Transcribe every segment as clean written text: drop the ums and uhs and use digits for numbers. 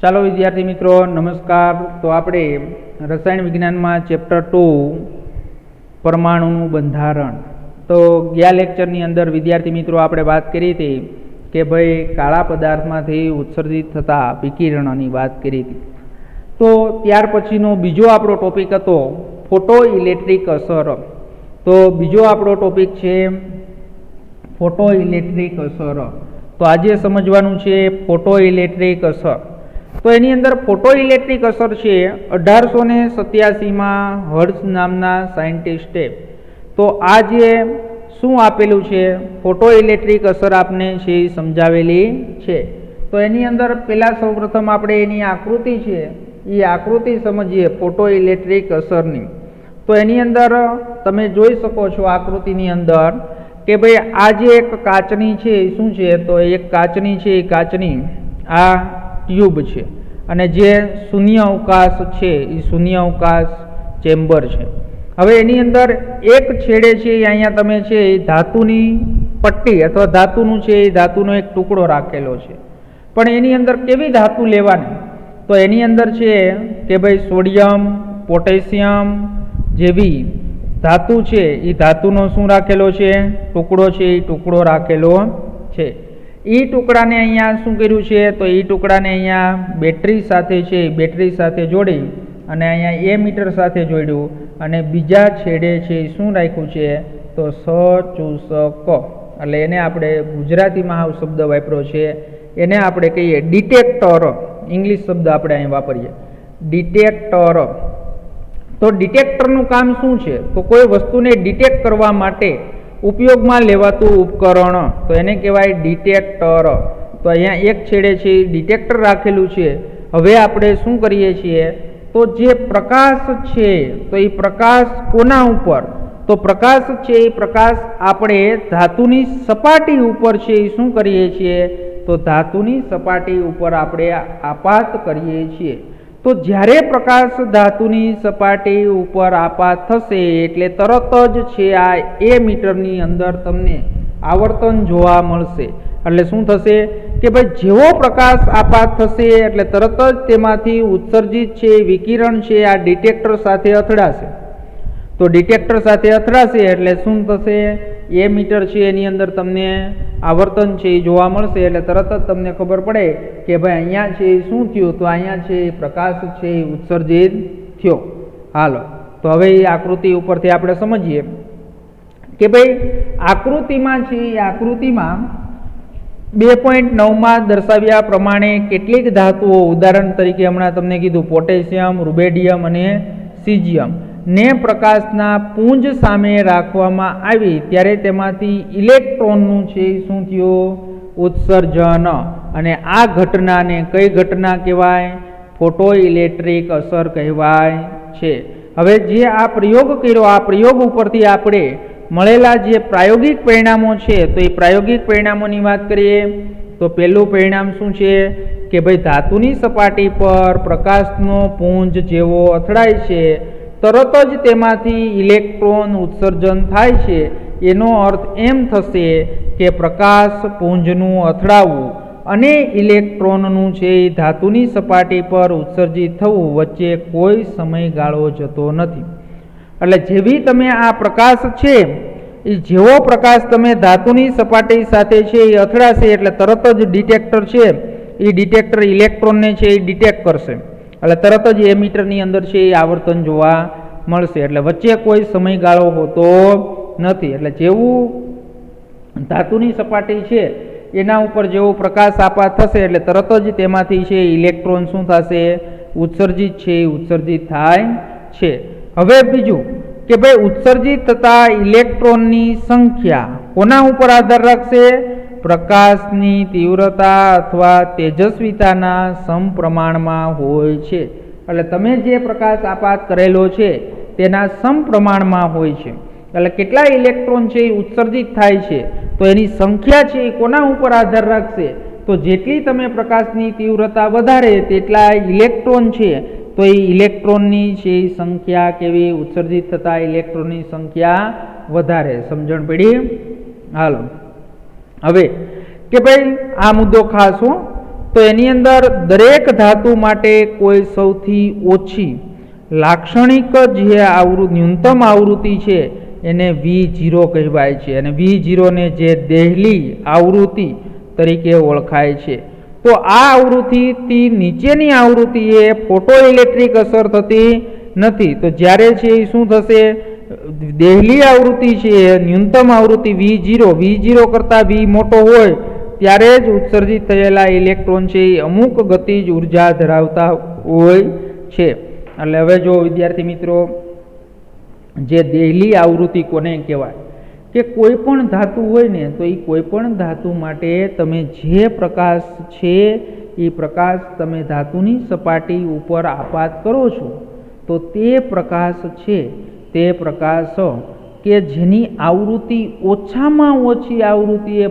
ચાલો વિદ્યાર્થી મિત્રો નમસ્કાર. તો આપણે રસાયણ વિજ્ઞાનમાં ચેપ્ટર 2 પરમાણુનું બંધારણ. તો ગયા લેક્ચરની અંદર વિદ્યાર્થી મિત્રો આપણે વાત કરી હતી કે ભાઈ કાળા પદાર્થમાંથી ઉત્સર્જિત થતા વિકિરણોની વાત કરી હતી. તો ત્યાર પછીનો બીજો આપણો ટોપિક હતો ફોટો ઇલેક્ટ્રિક અસર. તો બીજો આપણો ટોપિક છે ફોટો ઇલેક્ટ્રિક અસર. તો આજે સમજવાનું છે ફોટો ઇલેક્ટ્રિક અસર. તો એની અંદર ફોટો ઇલેક્ટ્રિક અસર છે 1887માં હર્ટ્ઝ નામના સાયન્ટિસ્ટે. તો આ જે શું આપેલું છે ફોટો ઇલેક્ટ્રિક અસર આપને છે સમજાવેલી છે. તો એની અંદર પહેલાં સૌપ્રથમ આપણે એની આકૃતિ છે એ આકૃતિ સમજીએ ફોટો ઇલેક્ટ્રિક અસરની. તો એની અંદર તમે જોઈ શકો છો આકૃતિની અંદર કે ભાઈ આ જે એક કાચની છે એ શું છે, તો એક કાચની છે એ કાચની આ ટ્યુબ છે અને જે શૂન્ય અવકાશ છે એ શૂન્ય અવકાશ ચેમ્બર છે. હવે એની અંદર એક છેડે છે અહીંયા તમે છે એ ધાતુની પટ્ટી અથવા ધાતુનું છે એ ધાતુનો એક ટુકડો રાખેલો છે. પણ એની અંદર કેવી ધાતુ લેવાની, તો એની અંદર છે કે ભાઈ સોડિયમ પોટેશિયમ જેવી ધાતુ છે એ ધાતુનો શું રાખેલો છે ટુકડો છે એ ટુકડો રાખેલો છે. એ ટુકડાને અહીંયા શું કર્યું છે, તો એ ટુકડાને અહીંયા બેટરી સાથે છે બેટરી સાથે જોડી અને અહીંયા એ મીટર સાથે જોડ્યું અને બીજા છેડે છે શું રાખ્યું છે, તો સચૂસક. એટલે એને આપણે ગુજરાતીમાં આવો શબ્દ વાપર્યો છે, એને આપણે કહીએ ડિટેક્ટર. ઇંગ્લિશ શબ્દ આપણે અહીં વાપરીએ ડિટેક્ટર. તો ડિટેક્ટરનું કામ શું છે, તો કોઈ વસ્તુને ડિટેક્ટ કરવા માટે ઉપયોગમાં લેવાતું ઉપકરણ, તો એને કહેવાય ડિટેક્ટર. તો અહીંયા એક છેડે છે ડિટેક્ટર રાખેલું છે. હવે આપણે શું કરીએ છીએ, તો જે પ્રકાશ છે તો એ પ્રકાશ કોના ઉપર, તો પ્રકાશ છે એ પ્રકાશ આપણે ધાતુની સપાટી ઉપર છે એ શું કરીએ છીએ, તો ધાતુની સપાટી ઉપર આપણે આપાત કરીએ છીએ. તો જ્યારે પ્રકાશ ધાતુની સપાટી ઉપર આપાત થશે એટલે તરત જ છે આ એ મીટરની અંદર તમને આવર્તન જોવા મળશે. એટલે શું થશે કે ભાઈ જેવો પ્રકાશ આપાત થશે એટલે તરત જ તેમાંથી ઉત્સર્જિત છે વિકિરણ છે આ ડિટેક્ટર સાથે અથડાશે. તો ડિટેક્ટર સાથે અથડાશે એટલે શું થશે, એ મીટર છે એની અંદર તમને આવર્તન છે એ જોવા મળશે. એટલે તરત જ તમને ખબર પડે કે ભાઈ અહીંયા છે શું થયું, તો અહીંયા છે પ્રકાશ છે એ ઉત્સર્જિત થયો. હાલો તો હવે એ આકૃતિ ઉપરથી આપણે સમજીએ કે ભાઈ આકૃતિમાં છે એ આકૃતિમાં 2.9માં દર્શાવ્યા પ્રમાણે કેટલીક ધાતુઓ, ઉદાહરણ તરીકે હમણાં તમને કીધું પોટેશિયમ, રૂબેડિયમ અને સીઝિયમ ને પ્રકાશના પુંજ સામે રાખવામાં આવી ત્યારે તેમાંથી ઇલેક્ટ્રોનનું છે શું થયું, ઉત્સર્જન. અને આ ઘટનાને કઈ ઘટના કહેવાય, ફોટો ઇલેક્ટ્રિક અસર કહેવાય છે. હવે જે આ પ્રયોગ કર્યો, આ પ્રયોગ ઉપરથી આપણે મળેલા જે પ્રાયોગિક પરિણામો છે તો એ પ્રાયોગિક પરિણામોની વાત કરીએ તો પહેલું પરિણામ શું છે કે ભાઈ ધાતુની સપાટી પર પ્રકાશનો પુંજ જેવો અથડાય છે તરત જ તેમાંથી ઇલેક્ટ્રોન ઉત્સર્જન થાય છે. એનો અર્થ એમ થશે કે પ્રકાશ પુંજનું અથડાવવું અને ઇલેક્ટ્રોનનું છે એ ધાતુની સપાટી પર ઉત્સર્જિત થવું વચ્ચે કોઈ સમયગાળો જતો નથી. એટલે જેવી તમે આ પ્રકાશ છે એ જેવો પ્રકાશ તમે ધાતુની સપાટી સાથે છે એ અથડાશે એટલે તરત જ ડિટેક્ટર છે એ ડિટેક્ટર ઇલેક્ટ્રોનને છે એ ડિટેક્ટ કરશે. એટલે તરત જ એ મીટરની અંદર છે એ આવર્તન જોવા મળશે. એટલે વચ્ચે કોઈ સમયગાળો હોતો નથી. એટલે જેવું ધાતુની સપાટી છે એના ઉપર જેવો પ્રકાશ આપાત થશે એટલે તરત જ તેમાંથી છે ઇલેક્ટ્રોન શું થશે, ઉત્સર્જિત છે એ ઉત્સર્જિત થાય છે. હવે બીજું કે ભાઈ ઉત્સર્જિત થતા ઇલેક્ટ્રોનની સંખ્યા કોના ઉપર આધાર રાખશે, પ્રકાશની તીવ્રતા અથવા તેજસ્વીતાના સમપ્રમાણમાં હોય છે. એટલે તમે જે પ્રકાશ આપાત કરેલો છે તેના સમપ્રમાણમાં હોય છે. એટલે કેટલા ઇલેક્ટ્રોન છે એ ઉત્સર્જિત થાય છે તો એની સંખ્યા છે એ કોના ઉપર આધાર રાખશે, તો જેટલી તમે પ્રકાશની તીવ્રતા વધારે તેટલા ઇલેક્ટ્રોન છે તો એ ઇલેક્ટ્રોનની છે સંખ્યા કેવી, ઉત્સર્જિત થતા ઇલેક્ટ્રોનની સંખ્યા વધારે. સમજણ પડી? હાલો હવે કે ભાઈ આ મુદ્દો ખાસ હો. તો એની અંદર દરેક ધાતુ માટે કોઈ સૌથી ઓછી લાક્ષણિક જે ન્યૂનતમ આવૃત્તિ છે એને V0 કહેવાય છે અને V0 ને જે દેહલી આવૃત્તિ તરીકે ઓળખાય છે. તો આ આવૃત્તિથી નીચેની આવૃત્તિ એ ફોટોઇલેક્ટ્રિક અસર થતી નથી. તો જ્યારે છે એ શું થશે, દેહલી આવૃત્તિ છે ન્યૂનતમ આવૃત્તિ V0 કરતાં V મોટો હોય ત્યારે જ ઉત્સર્જિત થયેલા ઇલેક્ટ્રોન છે એ અમુક ગતિજ ઉર્જા ધરાવતા હોય છે. એટલે હવે જો વિદ્યાર્થી મિત્રો, જે દેહલી આવૃત્તિ કોને કહેવાય કે કોઈ પણ ધાતુ હોય ને તો એ કોઈ પણ ધાતુ માટે તમે જે પ્રકાશ છે એ પ્રકાશ તમે ધાતુની સપાટી ઉપર આપાત કરો છો તો તે પ્રકાશ છે તે પ્રકાશ કે જેની આવૃત્તિ ઓછામાં ઓછી આવૃત્તિ એ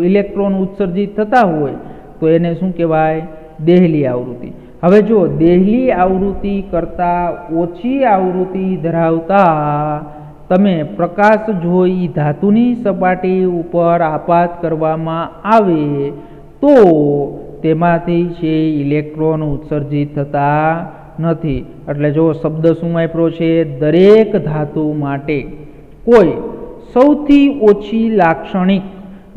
ઇલેક્ટ્રોન ઉત્સર્જિત થતા હોય તો એને શું કહેવાય, દેહલી આવૃત્તિ. હવે જો દેહલી આવૃત્તિ કરતાં ઓછી આવૃત્તિ ધરાવતા તમે પ્રકાશ જો એ ધાતુની સપાટી ઉપર આપાત કરવામાં આવે તો તેમાંથી છે ઇલેક્ટ્રોન ઉત્સર્જિત થતા નથી. એટલે જો શબ્દ શું વાપર્યો છે, દરેક ધાતુ માટે કોઈ સૌથી ઓછી લાક્ષણિક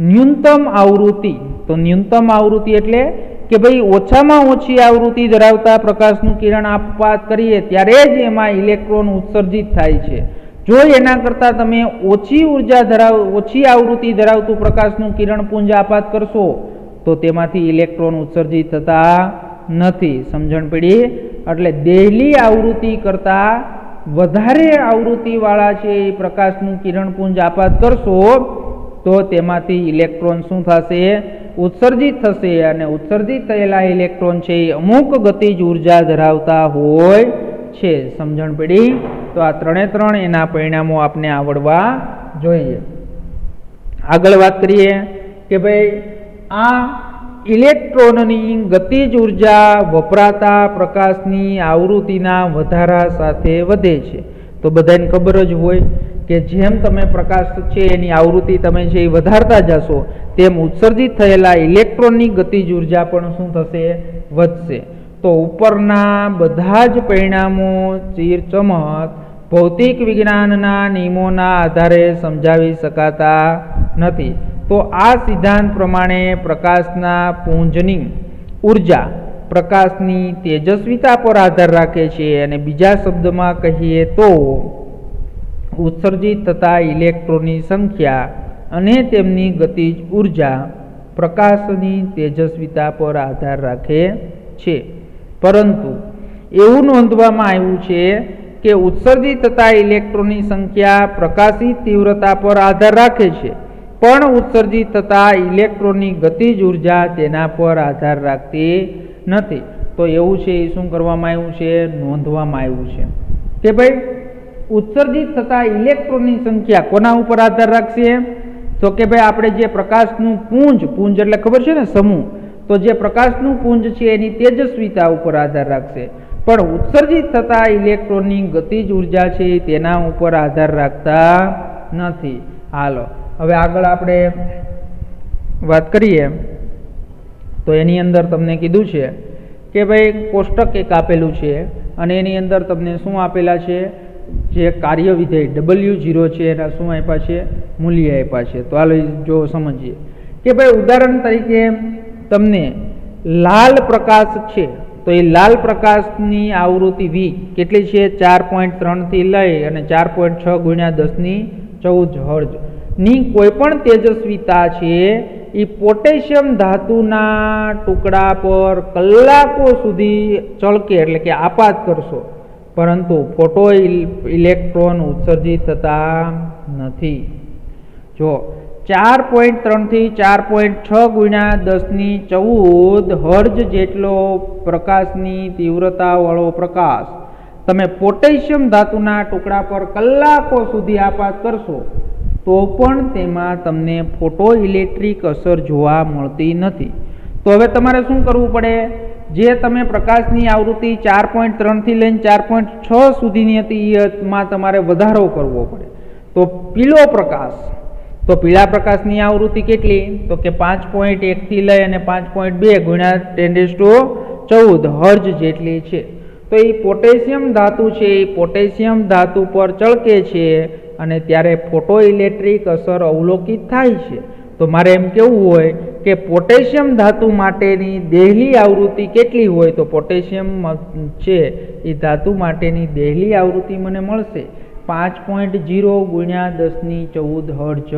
ન્યૂનતમ આવૃત્તિ. તો ન્યૂનતમ આવૃત્તિ એટલે કે ભાઈ ઓછામાં ઓછી આવૃત્તિ ધરાવતા પ્રકાશનું કિરણ આપાત કરીએ ત્યારે જ એમાં ઇલેક્ટ્રોન ઉત્સર્જિત થાય છે. જો એના કરતાં તમે ઓછી આવૃત્તિ ધરાવતું પ્રકાશનું કિરણપુંજ આપાત કરશો તો તેમાંથી ઇલેક્ટ્રોન ઉત્સર્જિત થતા નથી. સમજણ પડી? એટલે દેહલી આવૃત્તિ કરતાં વધારે આવૃત્તિવાળા છે એ પ્રકાશનું કિરણપુંજ આપાત કરશો તો તેમાંથી ઇલેક્ટ્રોન શું થશે, ઉત્સર્જિત થશે. અને ઉત્સર્જિત થયેલા ઇલેક્ટ્રોન છે એ અમુક ગતિજ ઉર્જા ધરાવતા હોય છે. સમજણ પડી? તો આ ત્રણ એના પરિણામો આપને આવડવા જોઈએ. આગળ વાત કરીએ કે ભાઈ આ ઇલેક્ટ્રોનની ગતિજ ઉર્જા વપરાતા પ્રકાશની આવૃત્તિના વધારા સાથે વધે છે. તો બધાને ખબર જ હોય કે જેમ તમે પ્રકાશ છે એની આવૃત્તિ તમે છે એ વધારતા જશો તેમ ઉત્સર્જિત થયેલા ઇલેક્ટ્રોનની ગતિજ ઉર્જા પણ શું થશે, વધશે. તો ઉપરના બધા જ પરિણામો ચીરચમક ભૌતિક વિજ્ઞાનના નિયમોના આધારે સમજાવી શકાતા નથી. તો આ સિદ્ધાંત પ્રમાણે પ્રકાશના પુંજની ઉર્જા પ્રકાશની તેજસ્વીતા પર આધાર રાખે છે. અને બીજા શબ્દમાં કહીએ તો ઉત્સર્જિત થતા ઇલેક્ટ્રોનની સંખ્યા અને તેમની ગતિજ ઉર્જા પ્રકાશની તેજસ્વીતા પર આધાર રાખે છે. પરંતુ એવું નોંધવામાં આવ્યું છે કે ઉત્સર્જિત થતા ઇલેક્ટ્રોનની સંખ્યા પ્રકાશી તીવ્રતા પર આધાર રાખે છે, પણ ઉત્સર્જિત થતા ઇલેક્ટ્રોનની ગતિજ ઉર્જા તેના પર આધાર રાખતી નથી. તો એવું છે એ શું કરવામાં આવ્યું છે, નોંધવામાં આવ્યું છે કે ભાઈ ઉત્સર્જિત થતા ઇલેક્ટ્રોનની સંખ્યા કોના ઉપર આધાર રાખશે, તો કે ભાઈ આપણે જે પ્રકાશનું પુંજ એટલે ખબર છે ને, સમૂહ, તો જે પ્રકાશનું પુંજ છે એની તેજસ્વીતા ઉપર આધાર રાખશે, પણ ઉત્સર્જિત થતા ઇલેક્ટ્રોનની ગતિજ ઉર્જા છે તેના ઉપર આધાર રાખતા નથી. હાલો હવે આગળ આપણે વાત કરીએ તો એની અંદર તમને કીધું છે કે ભાઈ કોષ્ટક એક આપેલું છે અને એની અંદર તમને શું આપેલા છે, જે કાર્ય વિધેય W0 છે એના શું આપ્યા છે, મૂલ્ય આપ્યા છે. તો હાલો જો સમજીએ કે ભાઈ ઉદાહરણ તરીકે તમને લાલ પ્રકાશ છે તો એ લાલ પ્રકાશની આવૃત્તિ V કેટલી છે, 4.3 થી લઈ અને 4.6 × 1014 હર્ટ્ઝ ની કોઈ પણ તેજસ્વીતા છે એ પોટેશિયમ ધાતુના ટુકડા પર કલાકો સુધી ચળકે એટલે કે આપાત કરશો, પરંતુ ફોટો ઇલેક્ટ્રોન ઉત્સર્જિત થતા નથી. જો 4.3 થી 4.6 × 1014 હર્ટ્ઝ જેટલો પ્રકાશની તીવ્રતાવાળો પ્રકાશ તમે પોટેશિયમ ધાતુના ટુકડા પર કલાકો સુધી આપાત કરશો તો પણ તેમાં તમને ફોટો ઇલેક્ટ્રિક અસર જોવા મળતી નથી. તો હવે તમારે શું કરવું પડે, જે તમે પ્રકાશની આવૃત્તિ 4.3 થી લઈને 4.6 સુધીની હતી એમાં તમારે વધારો કરવો પડે. તો પીળો પ્રકાશ તો પીળા પ્રકાશની આવૃત્તિ કેટલી? તો કે 5.1 થી લઈ અને 5.2 ગુણ્યા 10⁻14 હર્જ જેટલી છે. તો એ પોટેશિયમ ધાતુ છે, એ પોટેશિયમ ધાતુ પર ચળકે છે અને ત્યારે ફોટો ઇલેક્ટ્રિક અસર અવલોકિત થાય છે. તો મારે એમ કેવું હોય કે પોટેશિયમ ધાતુ માટેની દેહલી આવૃત્તિ કેટલી હોય? તો પોટેશિયમ છે એ ધાતુ માટેની દેહલી આવૃત્તિ મને મળશે 5.0 ગુણ્યા 10⁻14 હર્જ.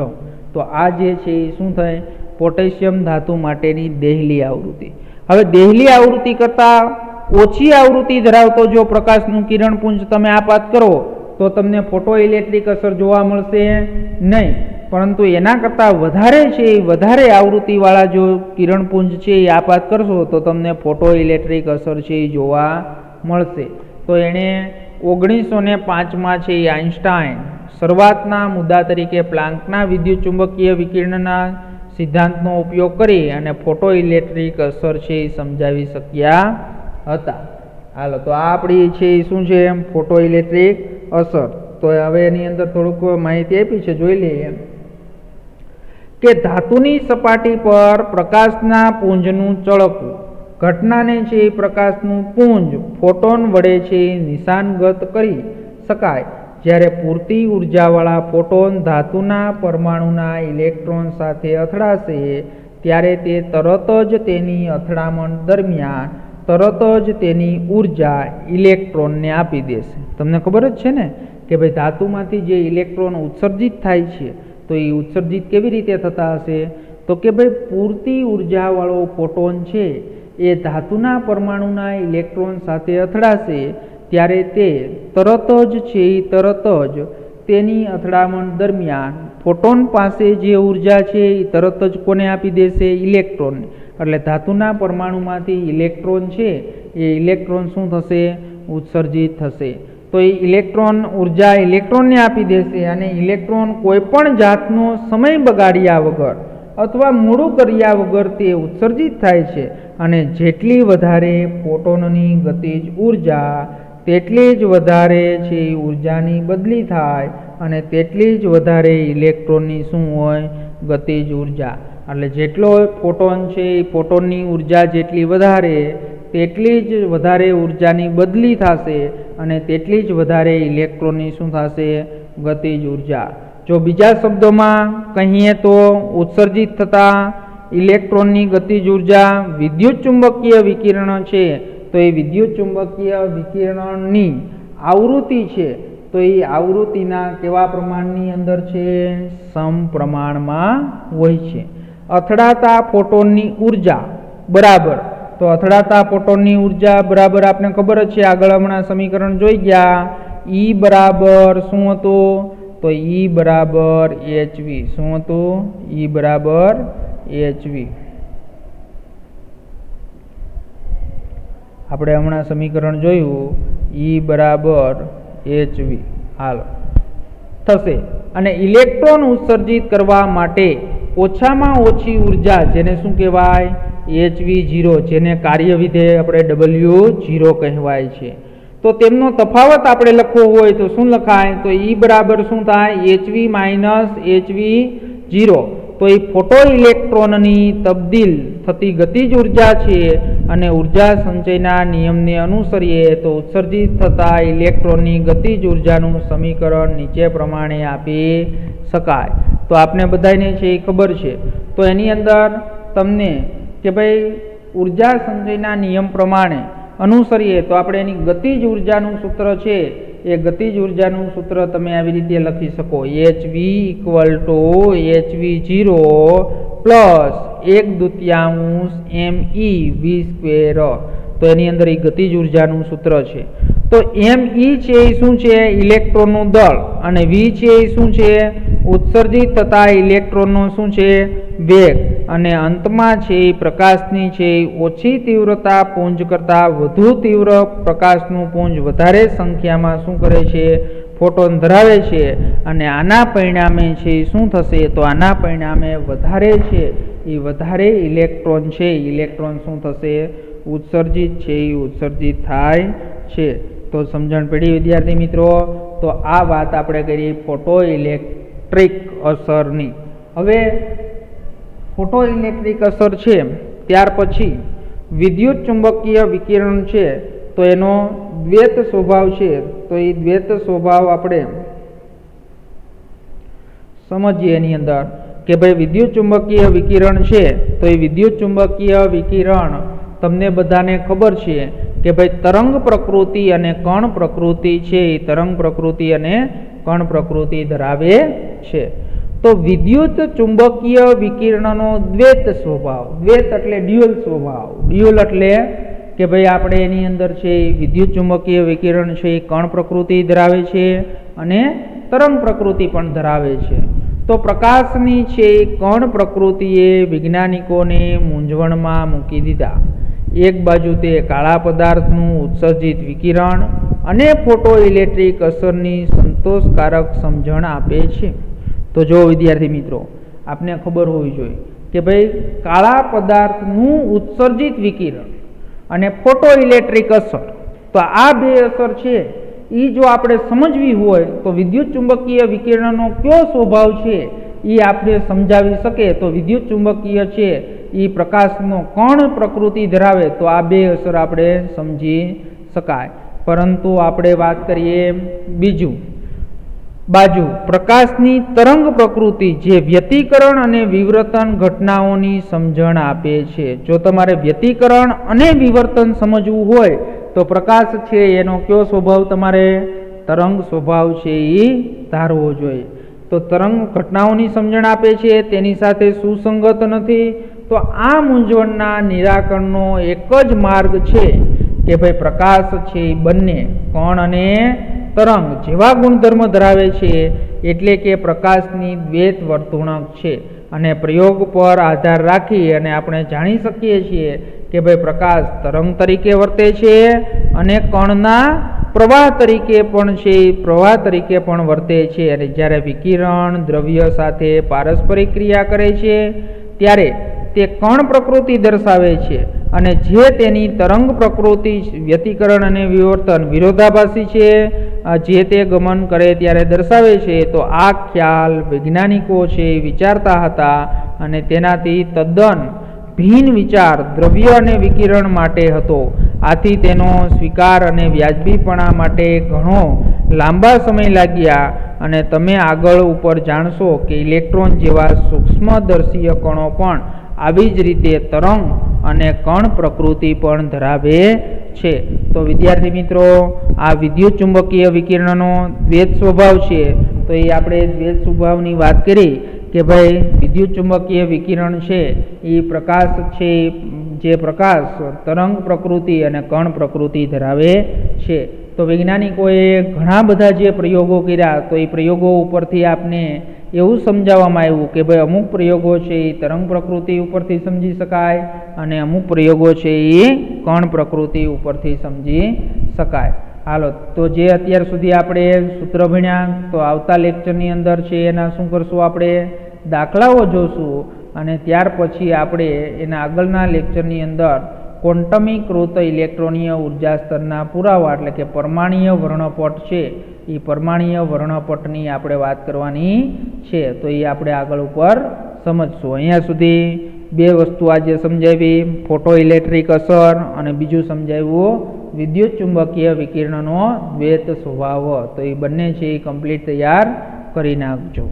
તો આ જે છે એ શું થાય? પોટેશિયમ ધાતુ માટેની દેહલી આવૃત્તિ. હવે દેહલી આવૃત્તિ કરતાં ઓછી આવૃત્તિ ધરાવતો જો પ્રકાશનું કિરણપુંજ તમે આપાત કરો તો તમને ફોટો ઇલેક્ટ્રિક અસર જોવા મળશે નહીં, પરંતુ એના કરતાં વધારે છે એ વધારે આવૃત્તિવાળા જો કિરણપુંજ છે એ આપાત કરશો તો તમને ફોટો ઇલેક્ટ્રિક અસર છે એ જોવા મળશે. તો એણે 1905માં છે એ આઇન્સ્ટાઈન શરૂઆતના મુદ્દા તરીકે પ્લાન્કના વિદ્યુત ચુંબકીય વિકિરણના સિદ્ધાંતનો ઉપયોગ કરી અને ફોટો ઇલેક્ટ્રિક અસર છે એ સમજાવી શક્યા હતા. હાલો, તો આ આપણી છે એ શું છે? ફોટો ઇલેક્ટ્રિક અસર. તો હવે એની અંદર થોડુંક માહિતી આપી છે, જોઈ લઈએ કે ધાતુની સપાટી પર પ્રકાશના પુંજનું ચળકવું. ઘટનાને છે એ પ્રકાશનું પુંજ ફોટોન વડે છે નિશાનગત કરી શકાય. જ્યારે પૂરતી ઉર્જાવાળા ફોટોન ધાતુના પરમાણુના ઇલેક્ટ્રોન સાથે અથડાશે ત્યારે તે તરત જ તેની અથડામણ દરમિયાન તરત જ તેની ઉર્જા ઇલેક્ટ્રોનને આપી દેશે. તમને ખબર જ છે ને કે ભાઈ ધાતુમાંથી જે ઇલેક્ટ્રોન ઉત્સર્જિત થાય છે તો એ ઉત્સર્જિત કેવી રીતે થતા હશે? તો કે ભાઈ પૂરતી ઉર્જાવાળો ફોટોન છે એ ધાતુના પરમાણુના ઇલેક્ટ્રોન સાથે અથડાશે ત્યારે તે તરત જ છે એ તરત જ તેની અથડામણ દરમિયાન ફોટોન પાસે જે ઉર્જા છે એ તરત જ કોને આપી દેશે? ઇલેક્ટ્રોનને. એટલે ધાતુના પરમાણુમાંથી ઇલેક્ટ્રોન છે એ ઇલેક્ટ્રોન શું થશે? ઉત્સર્જિત થશે. તો એ ઇલેક્ટ્રોન ઉર્જા ઇલેક્ટ્રોનને આપી દેશે અને ઇલેક્ટ્રોન કોઈ પણ જાતનો સમય બગાડ્યા વગર અથવા મોડું કર્યા વગર તે ઉત્સર્જિત થાય છે અને જેટલી વધારે ફોટોનની ગતિજ ઉર્જા તેટલી જ વધારે છે ઉર્જાની બદલી થાય અને તેટલી જ વધારે ઇલેક્ટ્રોનની શું હોય? ગતિજ ઉર્જા. એટલે જેટલો ફોટોન છે એ ફોટોનની ઉર્જા જેટલી વધારે તેટલી જ વધારે ઉર્જાની બદલી થશે અને તેટલી જ વધારે ઇલેક્ટ્રોનની શું થશે? ગતિજ ઉર્જા. જો બીજા શબ્દોમાં કહીએ તો ઉત્સર્જિત થતા ઇલેક્ટ્રોનની ગતિજ ઉર્જા વિદ્યુત ચુંબકીય વિકિરણ છે તો એ વિદ્યુત ચુંબકીય વિકિરણની આવૃત્તિ છે તો એ આવૃત્તિના કેવા પ્રમાણની અંદર છે? સમપ્રમાણમાં હોય છે. અથડાતા ફોટોનની ઉર્જા બરાબર, તો અથડાતા ફોટોનની ઉર્જા બરાબર આપણે ખબર જ છે, આગળ હમણાં સમીકરણ જોઈ ગયા. E બરાબર શું હતું? તો E બરાબર hv. શું હતું? E બરાબર hv. આપણે હમણાં સમીકરણ જોયું E બરાબર hv. હાલો થશે. અને ઇલેક્ટ્રોન ઉત્સર્જિત કરવા માટે ઓછામાં ઓછી ઉર્જા જેને શું કહેવાય? hv0, જેને કાર્ય વિધેય આપણે W0 કહેવાય છે. તો તેમનો તફાવત આપણે લખવો હોય તો શું લખાય? તો E બરાબર શું થાય? hv minus hv0. તો એ ફોટો ઇલેક્ટ્રોનની તબદીલ થતી ગતિજ ઉર્જા છે અને ઉર્જા સંચયના નિયમને અનુસરીએ તો ઉત્સર્જિત થતા ઇલેક્ટ્રોનની ગતિજ ઉર્જાનું સમીકરણ નીચે પ્રમાણે આપી શકાય. તો આપને બધાને છે એ ખબર છે. તો એની અંદર તમને કે ભાઈ ઉર્જા સંચયના નિયમ પ્રમાણે અનુસરીએ તો આપણે એની ગતિજ ઉર્જાનું સૂત્ર છે એ ગતિજ ઉર્જાનું સૂત્ર તમે આવી રીતે લખી શકો. hv equal to hv0 plus 1/2 me v². તો એની અંદર એ ગતિજ ઉર્જાનું સૂત્ર છે. તો me છે એ શું છે? ઇલેક્ટ્રોનનું દળ અને v છે એ શું છે? ઉત્સર્જિત થતા ઇલેક્ટ્રોનનો શું છે? વેગ. અને અંતમાં છે પ્રકાશની છે ઓછી તીવ્રતા પુંજ કરતાં વધુ તીવ્ર પ્રકાશનું પુંજ વધારે સંખ્યામાં શું કરે છે? ફોટોન ધરાવે છે અને આના પરિણામે છે શું થશે? તો આના પરિણામે વધારે છે એ વધારે ઇલેક્ટ્રોન છે ઇલેક્ટ્રોન શું થશે? ઉત્સર્જિત છે એ ઉત્સર્જિત થાય છે. તો સમજણ પડી વિદ્યાર્થી મિત્રો? તો આ વાત આપણે કરી ફોટો ઇલેક્ટ્રિક અસરની. હવે ફોટો ઇલેક્ટ્રિક અસર છે, ત્યાર પછી વિદ્યુત ચુંબકીય વિકિરણ છે, તો એનો દ્વૈત સ્વભાવ છે. તો એ દ્વૈત સ્વભાવ આપણે સમજીએ એની અંદર કે ભાઈ વિદ્યુત ચુંબકીય વિકિરણ છે, તો એ વિદ્યુત ચુંબકીય વિકિરણ તમને બધાને ખબર છે કે ભાઈ તરંગ પ્રકૃતિ અને કણ પ્રકૃતિ છે. એ તરંગ પ્રકૃતિ અને કણ પ્રકૃતિ ધરાવે છે. તો વિદ્યુત ચુંબકીય વિકિરણનો દ્વૈત સ્વભાવ, દ્વૈત એટલે ડ્યુઅલ સ્વભાવ, ડ્યુઅલ એટલે કે ભાઈ આપણે એની અંદર છે વિદ્યુત ચુંબકીય વિકિરણ છે એ કણ પ્રકૃતિ ધરાવે છે અને તરંગ પ્રકૃતિ પણ ધરાવે છે. તો પ્રકાશની છે કણ પ્રકૃતિએ વૈજ્ઞાનિકોને મૂંઝવણમાં મૂકી દીધા. એક બાજુ તે કાળા પદાર્થનું ઉત્સર્જિત વિકિરણ અને ફોટો ઇલેક્ટ્રિક અસરની સંતોષકારક સમજણ આપે છે. તો જો વિદ્યાર્થી મિત્રો, આપને ખબર હોવી જોઈએ કે ભાઈ કાળા પદાર્થનું ઉત્સર્જિત વિકિરણ અને ફોટો ઇલેક્ટ્રિક અસર, તો આ બે અસર છે એ જો આપણે સમજવી હોય તો વિદ્યુત ચુંબકીય વિકિરણનો કયો સ્વભાવ છે એ આપણે સમજાવી શકે. તો વિદ્યુત ચુંબકીય છે એ પ્રકાશનો કણ પ્રકૃતિ ધરાવે, તો આ બે અસર આપણે સમજી શકાય. પરંતુ આપણે વાત કરીએ બીજું બાજુ, પ્રકાશની તરંગ પ્રકૃતિ જે વ્યતિકરણ અને વિવર્તન ઘટનાઓની સમજણ આપે છે. જો તમારે વ્યતિકરણ અને વિવર્તન સમજવું હોય તો પ્રકાશ છે એનો કયો સ્વભાવ તમારે તરંગ સ્વભાવ છે એ ધારવો જોઈએ. તો તરંગ ઘટનાઓની સમજણ આપે છે, તેની સાથે સુસંગત નથી. તો આ મૂંઝવણના નિરાકરણનો એક જ માર્ગ છે કે ભાઈ પ્રકાશ છે એ બંને કણ અને તરંગ જેવા ગુણધર્મ ધરાવે છે, એટલે કે પ્રકાશની દ્વૈત વર્તણૂક છે. અને પ્રયોગ પર આધાર રાખી અને આપણે જાણી શકીએ છીએ કે ભાઈ પ્રકાશ તરંગ તરીકે વર્તે છે અને કણના પ્રવાહ તરીકે પણ છે, પ્રવાહ તરીકે પણ વર્તે છે. અને જ્યારે વિકિરણ દ્રવ્ય સાથે પારસ્પરિક ક્રિયા કરે છે ત્યારે તે કણ પ્રકૃતિ દર્શાવે છે અને જે તેની તરંગ પ્રકૃતિ વ્યતિકરણ અને વિવર્તન વિરોધાભાસી છે જે તે ગમન કરે ત્યારે દર્શાવે છે. તો આ ખ્યાલ વૈજ્ઞાનિકો છે વિચારતા હતા અને તેનાથી તદ્દન ભિન્ન વિચાર દ્રવ્ય અને વિકિરણ માટે હતો. આથી તેનો સ્વીકાર અને વ્યાજબીપણા માટે ઘણો લાંબા સમય લાગ્યા. અને તમે આગળ ઉપર જાણશો કે ઇલેક્ટ્રોન જેવા સૂક્ષ્મદર્શીય કણો પણ આવી જ રીતે તરંગ અને કણ પ્રકૃતિ પણ ધરાવે છે. તો વિદ્યાર્થી મિત્રો, આ વિદ્યુત ચુંબકીય વિકિરણનો દ્વૈત સ્વભાવ છે. તો એ આપણે દ્વૈત સ્વભાવની વાત કરી કે ભાઈ વિદ્યુત ચુંબકીય વિકિરણ છે એ પ્રકાશ છે, જે પ્રકાશ તરંગ પ્રકૃતિ અને કણ પ્રકૃતિ ધરાવે છે. તો વૈજ્ઞાનિકોએ ઘણા બધા જે પ્રયોગો કર્યા, તો એ પ્રયોગો ઉપરથી આપને એવું સમજાવવામાં આવ્યું કે ભાઈ અમુક પ્રયોગો છે એ તરંગ પ્રકૃતિ ઉપરથી સમજી શકાય અને અમુક પ્રયોગો છે એ કણ પ્રકૃતિ ઉપરથી સમજી શકાય. હાલો, તો જે અત્યાર સુધી આપણે સૂત્ર ભણ્યા, તો આવતા લેક્ચરની અંદર છે એના શું કરશું, આપણે દાખલાઓ જોશું અને ત્યાર પછી આપણે એના આગળના લેક્ચરની અંદર ક્વોન્ટમીકૃત ઇલેક્ટ્રોનીય ઉર્જા સ્તરના પુરાવા એટલે કે પરમાણ્વીય વર્ણપટ છે એ પરમાણ્વીય વર્ણપટની આપણે વાત કરવાની છે. તો એ આપણે આગળ ઉપર સમજશું. અહીંયા સુધી બે વસ્તુ આજે સમજાવી, ફોટો ઇલેક્ટ્રિક અસર અને બીજું સમજાવ્યું વિદ્યુત ચુંબકીય વિકિરણનો દ્વૈત સ્વભાવ. તો એ બંને છે એ કમ્પ્લીટ તૈયાર કરી નાખજો.